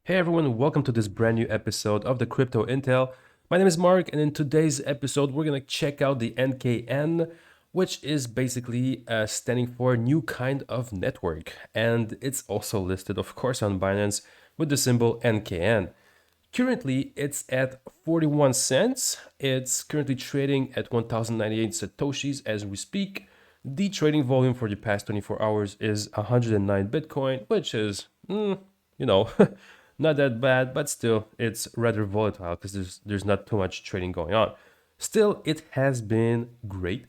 Hey everyone, welcome to this brand new episode of the Crypto Intel. My name is Mark, and in today's episode, we're gonna check out the NKN, which is basically standing for New Kind of Network. And it's also listed, of course, on Binance with the symbol NKN. Currently, it's at 41 cents. It's currently trading at 1,098 Satoshis as we speak. The trading volume for the past 24 hours is 109 Bitcoin, which is, you know, not that bad, but still, it's rather volatile because there's not too much trading going on. Still, it has been great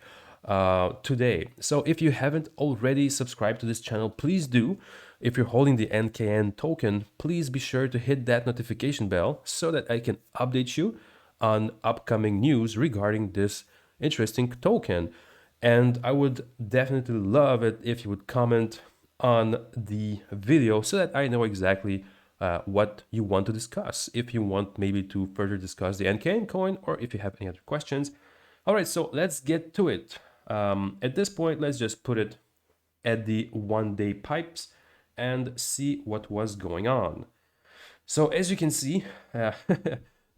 today. So if you haven't already subscribed to this channel, please do. If you're holding the NKN token, please be sure to hit that notification bell so that I can update you on upcoming news regarding this interesting token. And I would definitely love it if you would comment on the video so that I know exactly what you want to discuss. If you want maybe to further discuss the NKN coin or if you have any other questions. All right, so let's get to it. At this point, let's just put it at the 1-day pipes and see what was going on. So as you can see,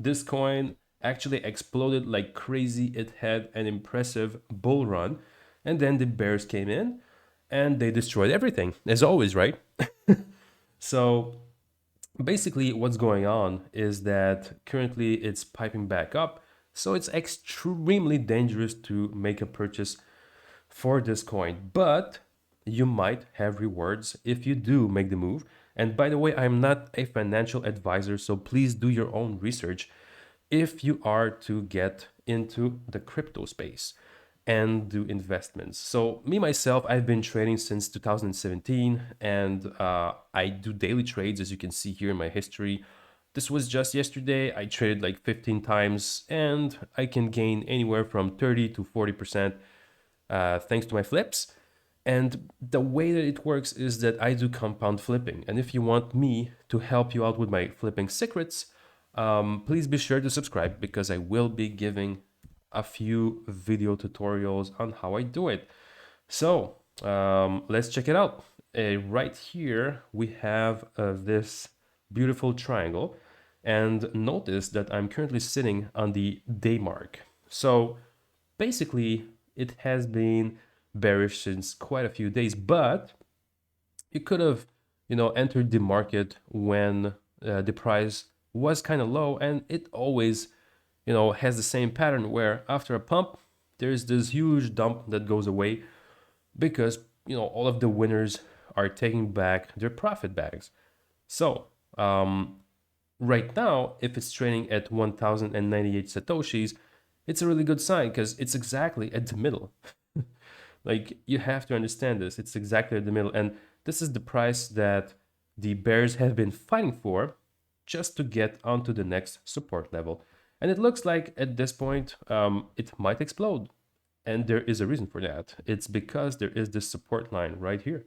this coin actually exploded like crazy. It had an impressive bull run, and then the bears came in and they destroyed everything, as always, right? So basically what's going on is that currently it's piping back up, so it's extremely dangerous to make a purchase for this coin, but you might have rewards if you do make the move. And by the way, I'm not a financial advisor, so please do your own research if you are to get into the crypto space and do investments. So me myself, I've been trading since 2017, and I do daily trades, as you can see here in my history. This was just yesterday. I traded like 15 times, and I can gain anywhere from 30 to 40% thanks to my flips. And the way that it works is that I do compound flipping. And if you want me to help you out with my flipping secrets, please be sure to subscribe because I will be giving a few video tutorials on how I do it. So let's check it out. Right here, we have this beautiful triangle. And notice that I'm currently sitting on the day mark. So basically, it has been bearish since quite a few days, but you could have, entered the market when the price was kind of low, and it always, has the same pattern where after a pump, there's this huge dump that goes away because, all of the winners are taking back their profit bags. So, right now, if it's trading at 1,098 Satoshis, it's a really good sign because it's exactly at the middle. Like, you have to understand this. It's exactly at the middle. And this is the price that the bears have been fighting for just to get onto the next support level. And it looks like at this point, it might explode. And there is a reason for that. It's because there is this support line right here.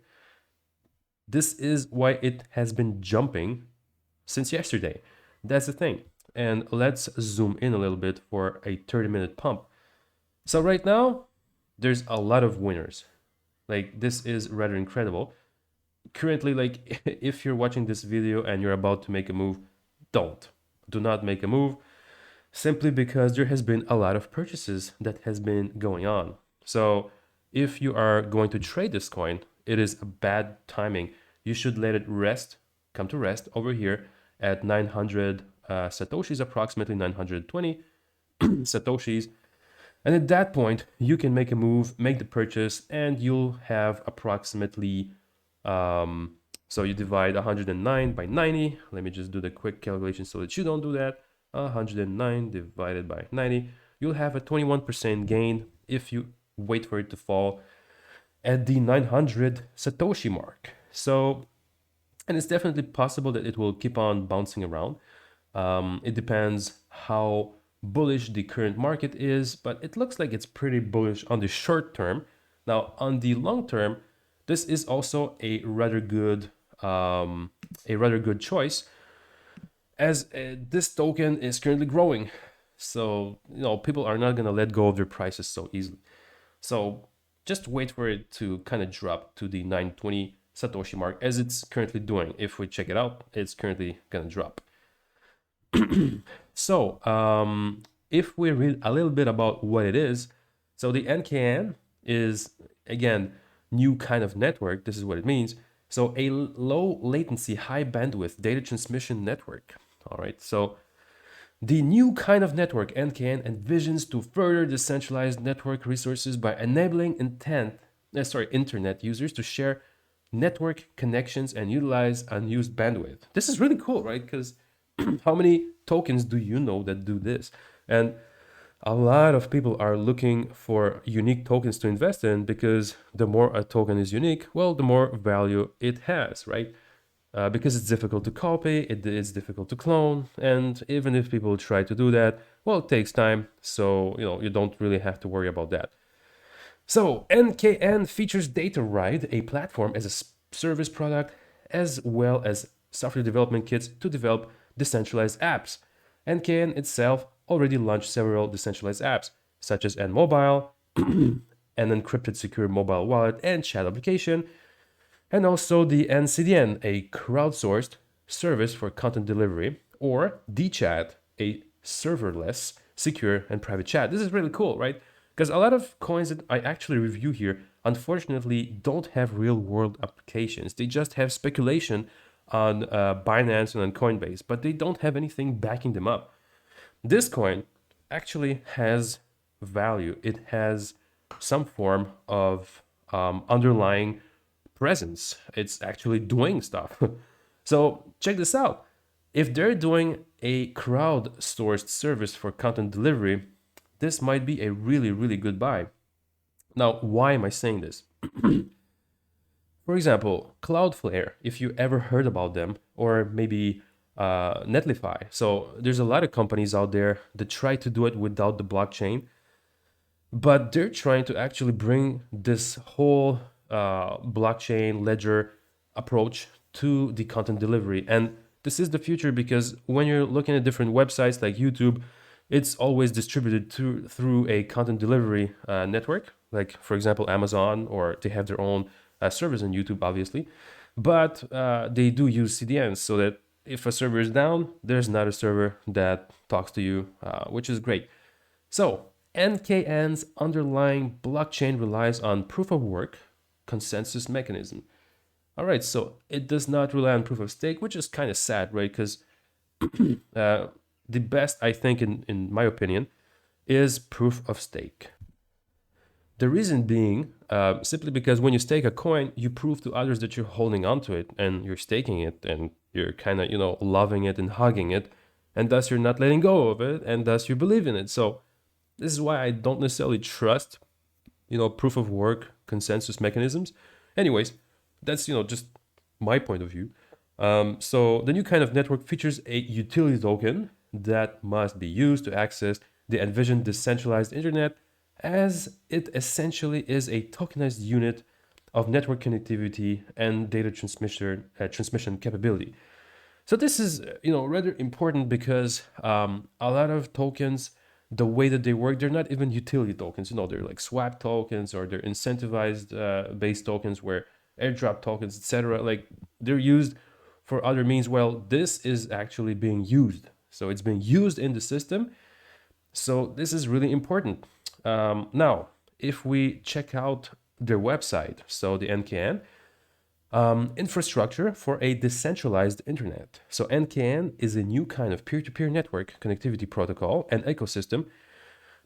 This is why it has been jumping since yesterday. That's the thing. And let's zoom in a little bit for a 30-minute pump. So right now, there's a lot of winners. Like, this is rather incredible. Currently, like, if you're watching this video and you're about to make a move, do not make a move, simply because there has been a lot of purchases that has been going on. So if you are going to trade this coin, it is a bad timing. You should let it rest, come to rest over here at 900 Satoshis, approximately 920 Satoshis. And at that point, you can make a move, make the purchase, and you'll have approximately, so you divide 109 by 90. Let me just do the quick calculation so that you don't do that. 109 divided by 90. You'll have a 21% gain if you wait for it to fall at the 900 Satoshi mark. So, and it's definitely possible that it will keep on bouncing around. It depends how bullish the current market is, but it looks like it's pretty bullish on the short term. Now, on the long term, this is also a rather good choice, as this token is currently growing. So, people are not gonna let go of their prices so easily. So just wait for it to kind of drop to the 920 Satoshi mark, as it's currently doing. If we check it out, it's currently gonna drop. So if we read a little bit about what it is, so the NKN is, again, new kind of network. This is what it means. So a low latency, high bandwidth data transmission network. All right, so the new kind of network NKN envisions to further decentralize network resources by enabling internet users to share network connections and utilize unused bandwidth. This is really cool, right? Because how many tokens do you know that do this? And a lot of people are looking for unique tokens to invest in, because the more a token is unique, well, the more value it has, right? Because it's difficult to copy, it's difficult to clone, and even if people try to do that, well, it takes time, so you don't really have to worry about that. So NKN features DataRide, a platform as a service product, as well as software development kits to develop decentralized apps. NKN itself already launched several decentralized apps, such as NMobile, an encrypted secure mobile wallet and chat application, and also the NCDN, a crowdsourced service for content delivery, or DChat, a serverless, secure, and private chat. This is really cool, right? Because a lot of coins that I actually review here, unfortunately, don't have real-world applications. They just have speculation on Binance and on Coinbase, but they don't have anything backing them up. This coin actually has value. It has some form of underlying presence. It's actually doing stuff. So check this out. If they're doing a crowd-sourced service for content delivery, this might be a really, really good buy. Now, why am I saying this? For example, Cloudflare, if you ever heard about them, or maybe Netlify. So there's a lot of companies out there that try to do it without the blockchain, but they're trying to actually bring this whole blockchain ledger approach to the content delivery. And this is the future, because when you're looking at different websites like YouTube, it's always distributed through a content delivery network, like, for example, Amazon, or they have their own service on YouTube, obviously. But they do use CDNs, so that if a server is down, there's not a server that talks to you, which is great. So NKN's underlying blockchain relies on proof of work consensus mechanism. All right, so it does not rely on proof of stake, which is kind of sad, right? Because the best, I think, in my opinion, is proof of stake. The reason being, simply because when you stake a coin, you prove to others that you're holding onto it and you're staking it and you're kind of, loving it and hugging it, and thus you're not letting go of it, and thus you believe in it. So this is why I don't necessarily trust, proof of work consensus mechanisms. Anyways, that's, just my point of view. So the new kind of network features a utility token that must be used to access the envisioned decentralized internet, as it essentially is a tokenized unit of network connectivity and data transmission capability. So this is, rather important, because a lot of tokens, the way that they work, they're not even utility tokens. They're like swap tokens, or they're incentivized based tokens, where airdrop tokens, etc. Like, they're used for other means. Well, this is actually being used. So it's being used in the system. So this is really important. Now, if we check out their website, so the NKN, infrastructure for a decentralized internet. So NKN is a new kind of peer-to-peer network connectivity protocol and ecosystem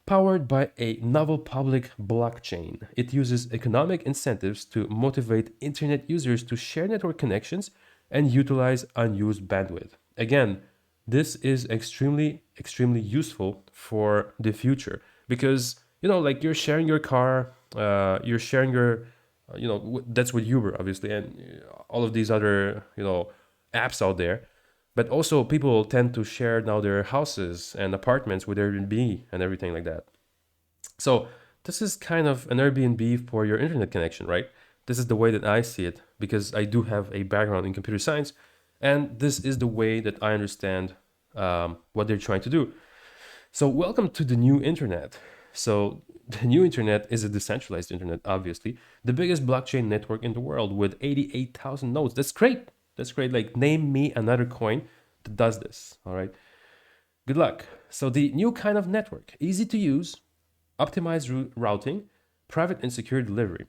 powered by a novel public blockchain. It uses economic incentives to motivate internet users to share network connections and utilize unused bandwidth. Again, this is extremely, extremely useful for the future, because, like, you're sharing your car, you're sharing your, that's with Uber, obviously, and all of these other, apps out there. But also, people tend to share now their houses and apartments with Airbnb and everything like that. So this is kind of an Airbnb for your internet connection, right? This is the way that I see it, because I do have a background in computer science, and this is the way that I understand what they're trying to do. So welcome to the new internet. So The new internet is a decentralized internet, obviously. The biggest blockchain network in the world with 88,000 nodes. That's great. That's great. Like, name me another coin that does this. All right. Good luck. So, the new kind of network, easy to use, optimized routing, private and secure delivery.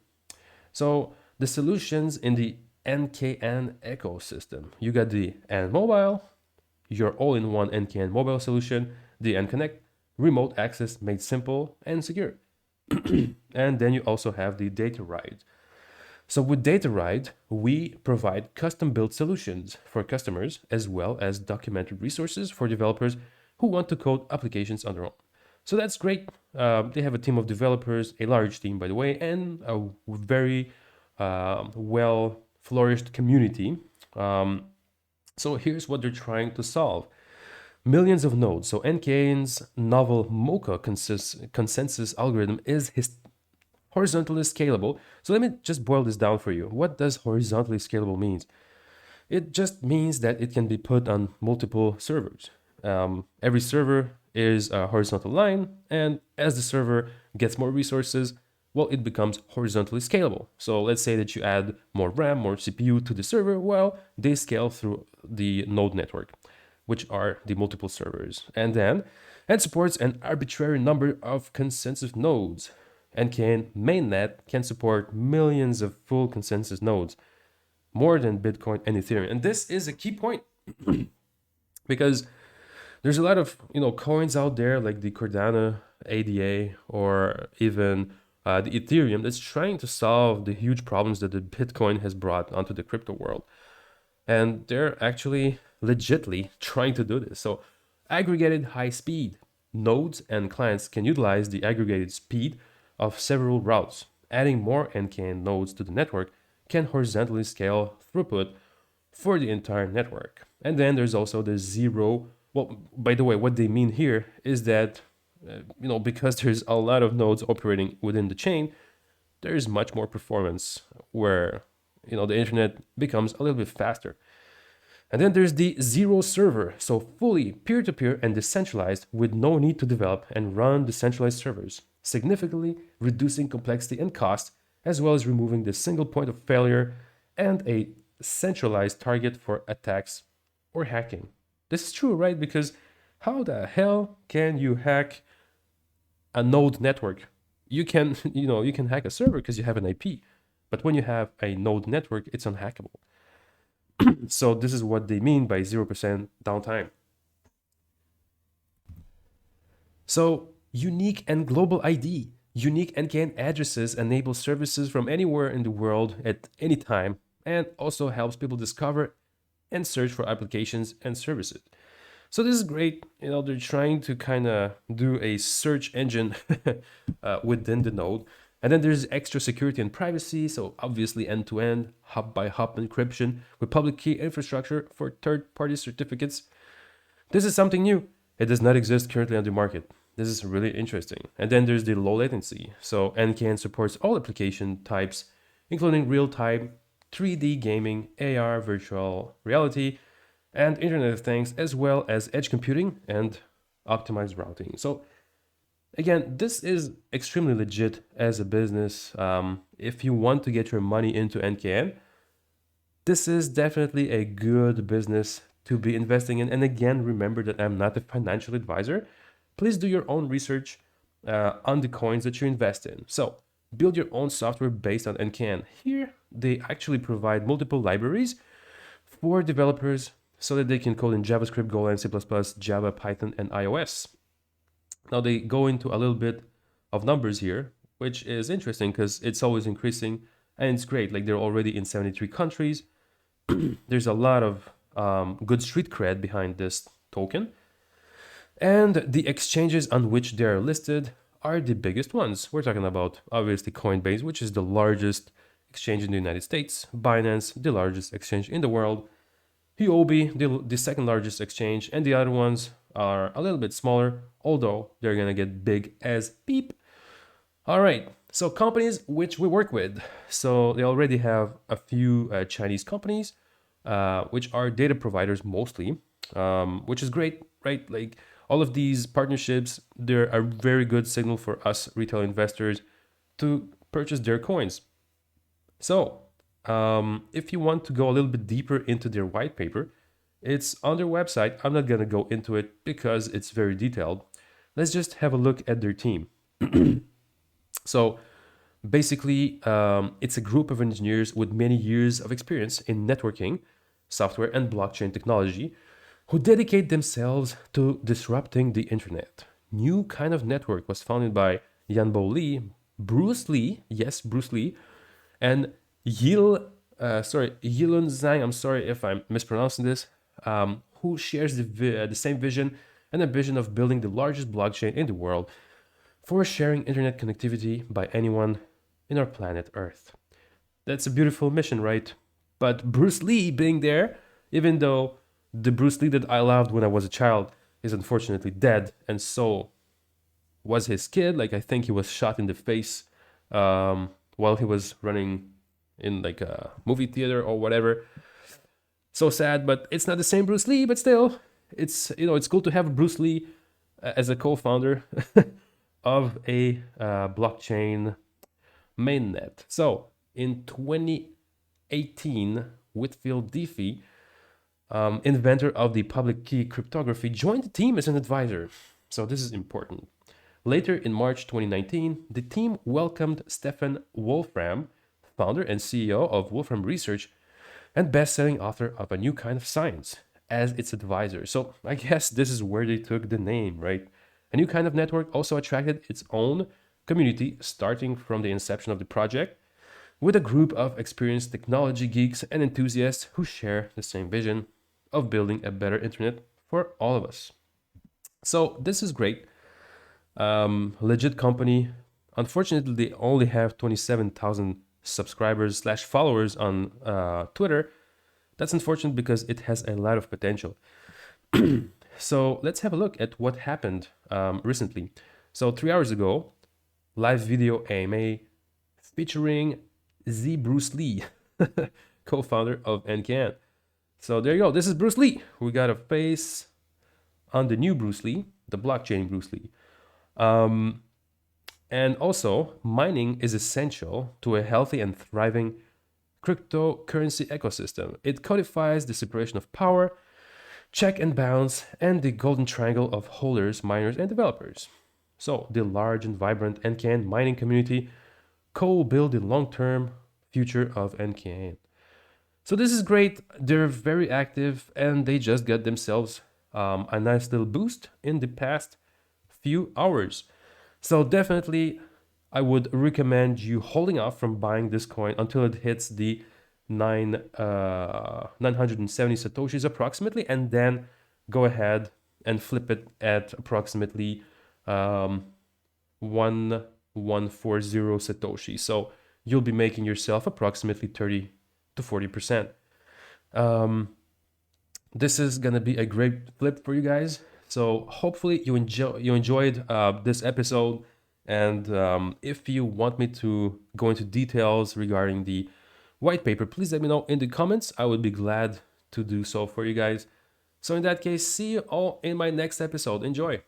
So, the solutions in the NKN ecosystem, you got the N Mobile, your all in one NKN mobile solution, the N Connect, remote access made simple and secure. And then you also have the data ride. So with data ride, we provide custom built solutions for customers as well as documented resources for developers who want to code applications on their own. So that's great. They have a team of developers, a large team, by the way, and a very well flourished community. So here's what they're trying to solve. Millions of nodes. So NKN's novel Mocha consensus algorithm is horizontally scalable. So let me just boil this down for you. What does horizontally scalable means? It just means that it can be put on multiple servers. Every server is a horizontal line, and as the server gets more resources, well, it becomes horizontally scalable. So let's say that you add more RAM, more CPU to the server, well, they scale through the node network, which are the multiple servers. And then it supports an arbitrary number of consensus nodes. NKN mainnet can support millions of full consensus nodes, more than Bitcoin and Ethereum. And this is a key point because there's a lot of coins out there like the Cardano ADA or even the Ethereum that's trying to solve the huge problems that the Bitcoin has brought onto the crypto world. And they're actually legitly trying to do this. So aggregated high speed nodes and clients can utilize the aggregated speed of several routes. Adding more NKN nodes to the network can horizontally scale throughput for the entire network. And then there's also the zero. Well, by the way, what they mean here is that, because there's a lot of nodes operating within the chain, there is much more performance where, the internet becomes a little bit faster. And then there's the zero server, so fully peer-to-peer and decentralized with no need to develop and run decentralized servers, significantly reducing complexity and cost, as well as removing the single point of failure and a centralized target for attacks or hacking. This is true, right? Because how the hell can you hack a node network? You can, you can hack a server because you have an IP, but when you have a node network, it's unhackable. So this is what they mean by 0% downtime. So unique and global ID. Unique NKN addresses enable services from anywhere in the world at any time and also helps people discover and search for applications and services. So this is great. They're trying to kind of do a search engine within the node. And then there's extra security and privacy. So obviously end-to-end, hop-by-hop encryption with public key infrastructure for third-party certificates. This is something new. It does not exist currently on the market. This is really interesting. And then there's the low latency. So NKN supports all application types, including real-time, 3D gaming, AR, virtual reality, and Internet of Things, as well as edge computing and optimized routing. So again, this is extremely legit as a business. If you want to get your money into NKN, this is definitely a good business to be investing in. And again, remember that I'm not a financial advisor. Please do your own research on the coins that you invest in. So build your own software based on NKN. Here, they actually provide multiple libraries for developers so that they can code in JavaScript, Golang, C++, Java, Python, and iOS. Now they go into a little bit of numbers here, which is interesting because it's always increasing and it's great. Like they're already in 73 countries. There's a lot of good street cred behind this token. And the exchanges on which they are listed are the biggest ones. We're talking about obviously Coinbase, which is the largest exchange in the United States, Binance, the largest exchange in the world, Huobi, the second largest exchange, and the other ones are a little bit smaller, although they're gonna get big as beep. All right, so companies which we work with. So they already have a few Chinese companies, which are data providers mostly, which is great, right? Like All of these partnerships, they're a very good signal for us retail investors to purchase their coins. So, if you want to go a little bit deeper into their white paper, it's on their website. I'm not going to go into it because it's very detailed. Let's just have a look at their team. So, basically, it's a group of engineers with many years of experience in networking, software, and blockchain technology who dedicate themselves to disrupting the internet. New kind of network was founded by Yanbo Lee, Bruce Lee, yes, Bruce Lee, and Yilun Zhang. I'm sorry if I'm mispronouncing this. Who shares the same vision and a vision of building the largest blockchain in the world for sharing internet connectivity by anyone in our planet Earth. That's a beautiful mission, right? But Bruce Lee being there, even though the Bruce Lee that I loved when I was a child is unfortunately dead, and so was his kid. Like, I think he was shot in the face while he was running in like a movie theater or whatever. So sad, but it's not the same Bruce Lee, but still, it's cool to have Bruce Lee as a co-founder of a blockchain mainnet. So in 2018, Whitfield Diffie, inventor of the public key cryptography, joined the team as an advisor. So this is important. Later in March 2019, the team welcomed Stefan Wolfram, founder and CEO of Wolfram Research and best-selling author of A New Kind of Science, as its advisor. So I guess this is where they took the name, right? A New Kind of Network also attracted its own community starting from the inception of the project, with a group of experienced technology geeks and enthusiasts who share the same vision of building a better internet for all of us. So this is great. Legit company. Unfortunately, they only have 27,000 subscribers / followers on Twitter. That's unfortunate because it has a lot of potential. So let's have a look at what happened recently. So 3 hours ago, live video AMA featuring Z Bruce Lee, co-founder of NKN. So there you go. This is Bruce Lee. We got a face on the new Bruce Lee, the blockchain Bruce Lee. And also, mining is essential to a healthy and thriving cryptocurrency ecosystem. It codifies the separation of power, check and balance, and the golden triangle of holders, miners, and developers. So, the large and vibrant NKN mining community co-build the long-term future of NKN. So this is great. They're very active, and they just got themselves a nice little boost in the past few hours. So definitely, I would recommend you holding off from buying this coin until it hits the 970 satoshis approximately, and then go ahead and flip it at approximately 1140 satoshi. So you'll be making yourself approximately 30 to 40%. This is gonna be a great flip for you guys. So hopefully you enjoyed this episode, and if you want me to go into details regarding the white paper, please let me know in the comments. I would be glad to do so for you guys. So in that case, see you all in my next episode. Enjoy.